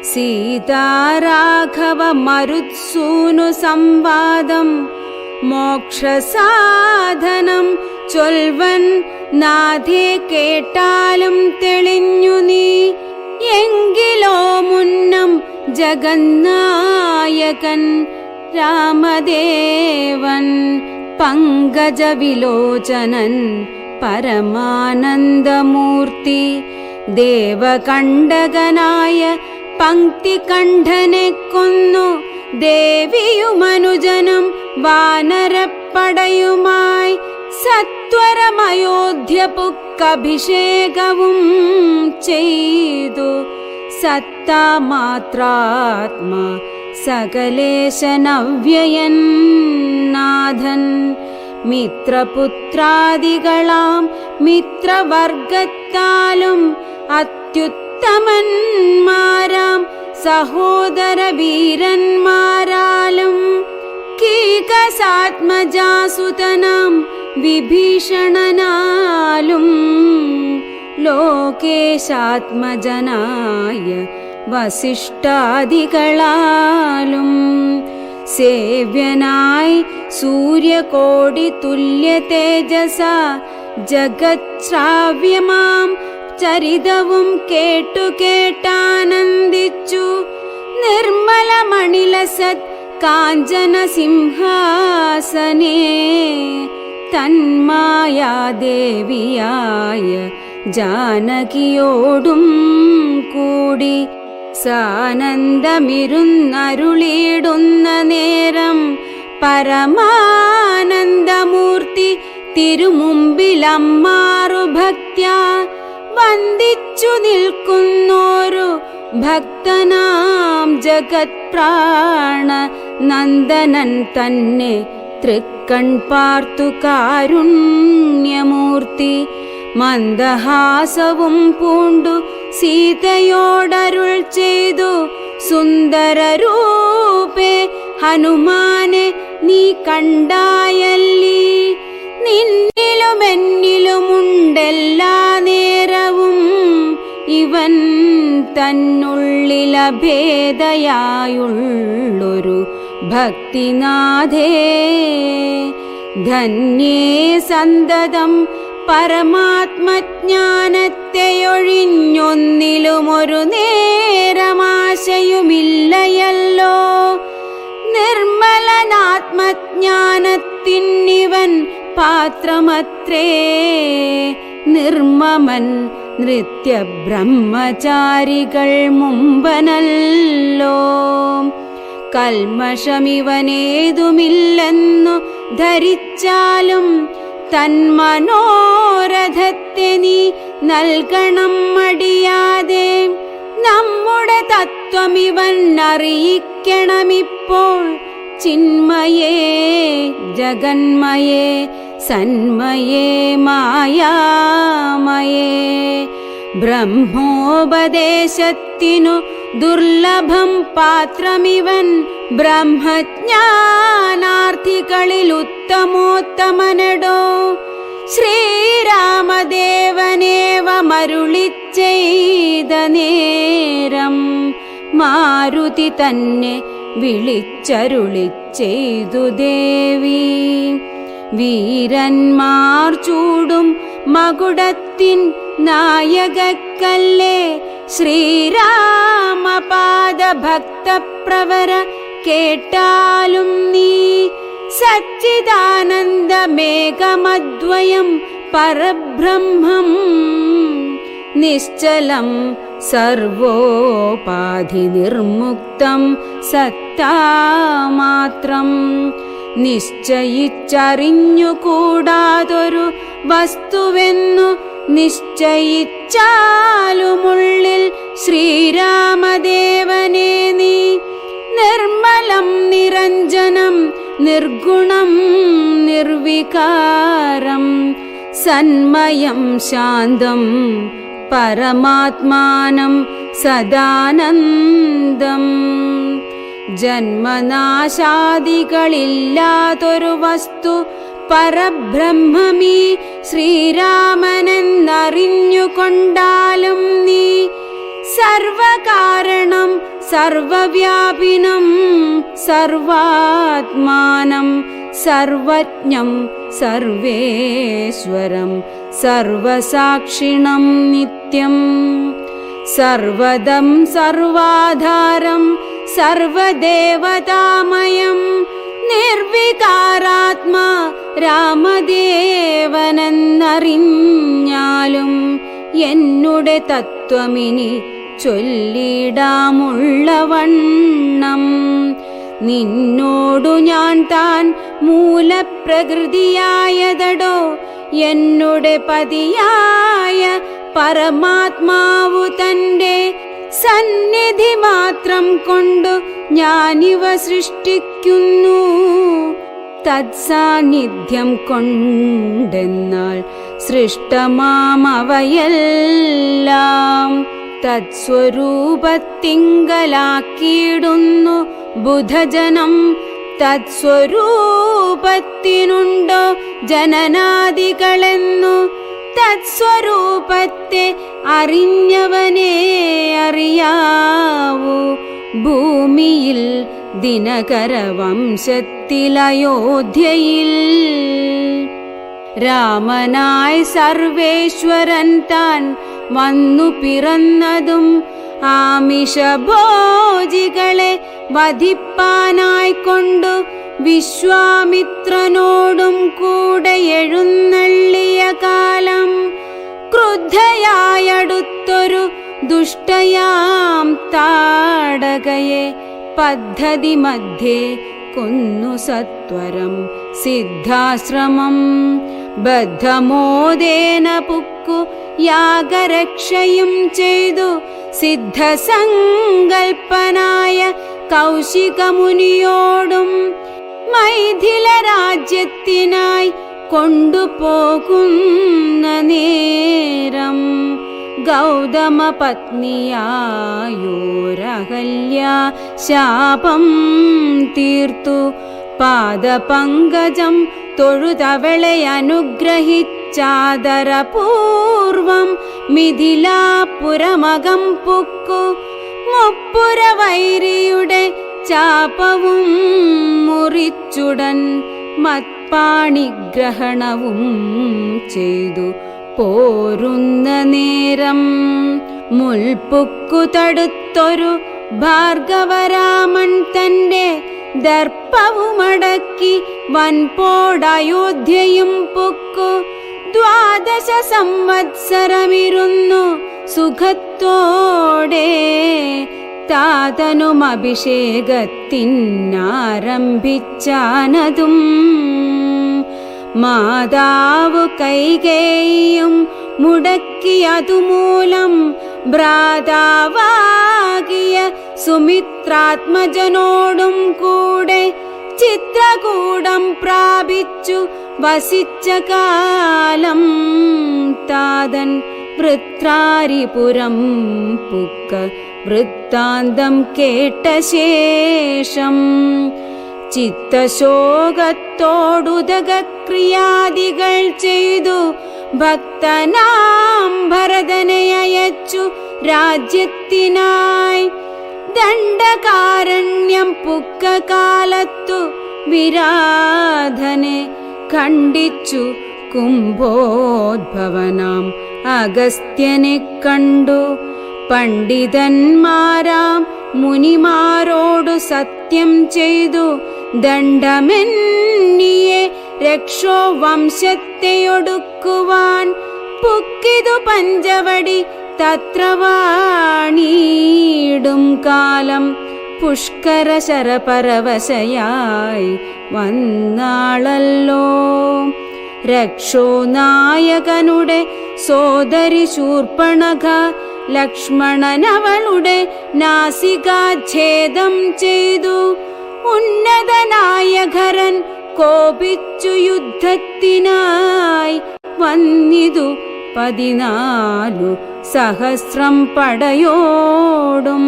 സീതാരാഘവ മരുത്സൂനു സംവാദം മോക്ഷസാധനം ചൊൽവൻ നാഥേ കേട്ടാലും തെളിഞ്ഞു നീ. എങ്കിലോ മുന്നം ജഗന്നായകൻ രാമദേവൻ പങ്കജവിലോചനൻ പരമാനന്ദമൂർത്തി ദേവകണ്ഠകനായ പങ്ക്തികണ്ഠനെ കൊന്നു ദേവിയുമനുജനും വാനരപ്പടയുമായി സത്വരമയോധ്യ പുക്കഭിഷേകവും ചെയ്തു. സത്താമാത്രാത്മാ സകലേശനവ്യയൻ നാഥൻ മിത്രപുത്രാദികളാം മിത്രവർഗത്താലും അത്യുത്തമന്മാരാം സഹോദര വീരന്മാരാലും കീകസാത്മജാസുതനാം വിഭീഷണനാലും ലോകേശാത്മജനായ വസിഷ്ഠാദികളാലും സേവ്യനായി സൂര്യകോടി തുല്യ തേജസ ജഗത്ശ്രാവ്യമാം ചരിതവും കേട്ടു കേട്ടാനന്ദിച്ചു. നിർമ്മലമണിലസത് കാഞ്ചന സിംഹാസനേ തന്മായാദേവിയായ ജാനകിയോടും കൂടി സാനന്ദമിരുന്നരുളിയിടുന്ന നേരം പരമാനന്ദമൂർത്തി തിരുമുമ്പിലമ്മാറു ഭക്ത്യാ വന്ദിച്ചു നിൽക്കുന്നോരു ഭക്തനാം ജഗത്പ്രാണ നന്ദനൻ തന്നെ തൃക്കൺ പാർത്തു കാരുണ്യമൂർത്തി മന്ദഹാസവും പൂണ്ടു സീതയോടരുൾ ചെയ്തു. സുന്ദരരൂപേ ഹനുമാനെ നീ കണ്ടായല്ലീ, നിന്നിലുമെന്നിലുമുണ്ടെല്ലാ നേരവും ഇവൻ തന്നുള്ളിലഭേദയായുള്ളൊരു ഭക്തിനാഥേ. ധന്യേ സന്തതം പരമാത്മജ്ഞാനത്തെയൊഴിഞ്ഞൊന്നിലുമൊരു നേരമാശയുമില്ലയല്ലോ. നിർമ്മലനാത്മജ്ഞാനത്തിന്നിവൻ പാത്രമത്രേ. നിർമ്മമൻ നൃത്യബ്രഹ്മചാരികൾ മുമ്പനല്ലോ. കൽമഷമിവനേതുമില്ലെന്നു ധരിച്ചാലും തന്മനോരഥത്തെ നീ നൽകണം മടിയാതെ. നമ്മുടെ തത്വമിവൻ അറിയിക്കണമിപ്പോൾ. ചിന്മയേ ജഗന്മയേ സന്മയേ മായാമയേ. ബ്രഹ്മോപദേശത്തിനു ദുർലഭം പാത്രമിവൻ. ബ്രഹ്മജ്ഞാനാർത്ഥികളിൽ ഉത്തമോത്തമനടോ. ശ്രീരാമദേവനേവ മരുളിച്ചെയ്ത നേരം മാരുതി തന്നെ വിളിച്ചരുളിച്ചെയ്തു ദേവി. വീരന്മാർ ചൂടും മകുടത്തിൻ നായകക്കല്ലേ ശ്രീരാമപാദഭക്തപ്രവര കേട്ടാലും നീ. സച്ചിദാനന്ദമേകമദ്വയം പരബ്രഹ്മം നിശ്ചലം സർവോപാധി നിർമുക്തം സത്താമാത്രം. നിശ്ചയിച്ചറിഞ്ഞുകൂടാതൊരു വസ്തുവെന്നു നിശ്ചയിച്ചാലുമുള്ളിൽ ശ്രീരാമദേവനെ നീ. നിർമ്മലം നിരഞ്ജനം നിർഗുണം നിർവികാരം സന്മയം ശാന്തം പരമാത്മാനം സദാനന്ദം. ജന്മനാശാദികളില്ലാതൊരു വസ്തു പരബ്രഹ്മമീ ശ്രീരാമനെന്നറിഞ്ഞുകൊണ്ടാലും നീ. സർവകാരണം സർവവ്യാപിനം സർവാത്മാനം സർവജ്ഞം സർവേശ്വരം സർവസാക്ഷിണം നിത്യം സർവദം സർവാധാരം സർവദേവതാമയം നിർവികാരാത്മാ രാമദേവനെന്നറിഞ്ഞാലും എന്നുടെ തത്വമിനി ചൊല്ലിടാമുള്ളവണ്ണം നിന്നോടു ഞാൻ താൻ മൂലപ്രകൃതിയായതടോ എന്നുടെ പതിയായ പരമാത്മാവു തന്റെ സന്നിധി മാത്രം കൊണ്ടു ഞാനിവ സൃഷ്ടിക്കുന്നു. തത്സാന്നിധ്യം കൊണ്ടെന്നാൽ സൃഷ്ടമാമവയെല്ലാം തത്സ്വരൂപത്തിങ്കലാക്കിയിടുന്നു ബുധജനം. തത്സ്വരൂപത്തിനുണ്ടോ ജനനാദികളെന്നു തത്സ്വരൂപത്തെ അറിഞ്ഞവനേ അറിയാവൂ. ഭൂമിയിൽ ദിനകര വംശത്തിലയോധ്യയിൽ രാമനായി സർവേശ്വരൻ താൻ വന്നു പിറന്നതും ആമിഷഭോജികളെ വധിപ്പാനായിക്കൊണ്ടു വിശ്വാമിത്രനോടും കൂടെ എഴുന്നള്ളിയ കാലം ക്രുദ്ധയായടുത്തൊരു ദുഷ്ടയാം താടകയെ പദ്ധതി മധ്യേ കൊന്നു സത്വരം സിദ്ധാശ്രമം. ബദ്ധമോദേന പുക്കു യാഗരക്ഷയും ചെയ്തു സിദ്ധസങ്കൽപ്പനായ കൗശികമുനിയോടും മൈഥില രാജ്യത്തിനായി കൊണ്ടുപോകുന്ന നേരം ഗൗതമ പത്നിയായോരഹല്യ ശാപം തീർത്തു പാദപങ്കജം തൊഴുതവളെ അനുഗ്രഹിച്ചാദരപൂർവം മിഥിലാപുരമകം പുക്കു മുപ്പുരവൈരിയുടെ ചാപവും മുറിച്ചുടൻ മത്പാണിഗ്രഹണവും ചെയ്തു പോരുന്ന നേരം മുൾപുക്കു തടുത്തൊരു ഭാർഗവരാമൻ തന്റെ ദർപ്പവുമടക്കി വൻപോടയോധ്യയും പുക്കു 12 സംവത്സരമിരുന്നു സുഖത്തോടെ താതനും അഭിഷേകത്തിനാരംഭിച്ചാനതും മാതാവു കൈകേയിയും മുടക്കിയതുമൂലം ഭ്രാതാവാകിയ സുമിത്രാത്മജനോടും കൂടെ ചിത്രകൂടം പ്രാപിച്ചു വസിച്ച കാലം താതൻ വൃത്രാരിപുരം പുക്ക വൃത്താന്തം കേട്ട ശേഷം ചിത്തശോകത്തോടുദകക്രിയാദികൾ ചെയ്തു ഭക്തനാം ഭരതനെ അയച്ചു രാജ്യത്തിനായി. ദണ്ഡകാരണ്യം പുക്ക കാലത്തു വിരാധനെ ഖണ്ഡിച്ചു കുംഭോദ്ഭവനാം അഗസ്ത്യനെ കണ്ടു. പണ്ഡിതന്മാരാം മുനിമാരോടു സത്യം ചെയ്തു ദണ്ഡമെന്നിയെ രക്ഷോ വംശത്തെയൊടുക്കുവാൻ പുക്കിതു പഞ്ചവടി തത്ര വാണീടും കാലം പുഷ്കര ശരപരവശയായി വന്നാളല്ലോ. രക്ഷോ നായകനുടെ സോദരി ശൂർപ്പണഖ ലക്ഷ്മണനവളുടെ നാസികാച്ഛേദം ചെയ്തു. ഉന്നതനായകരൻ കോപിച്ചു യുദ്ധത്തിനായി വന്നിതു 14 സഹസ്രം പടയോടും.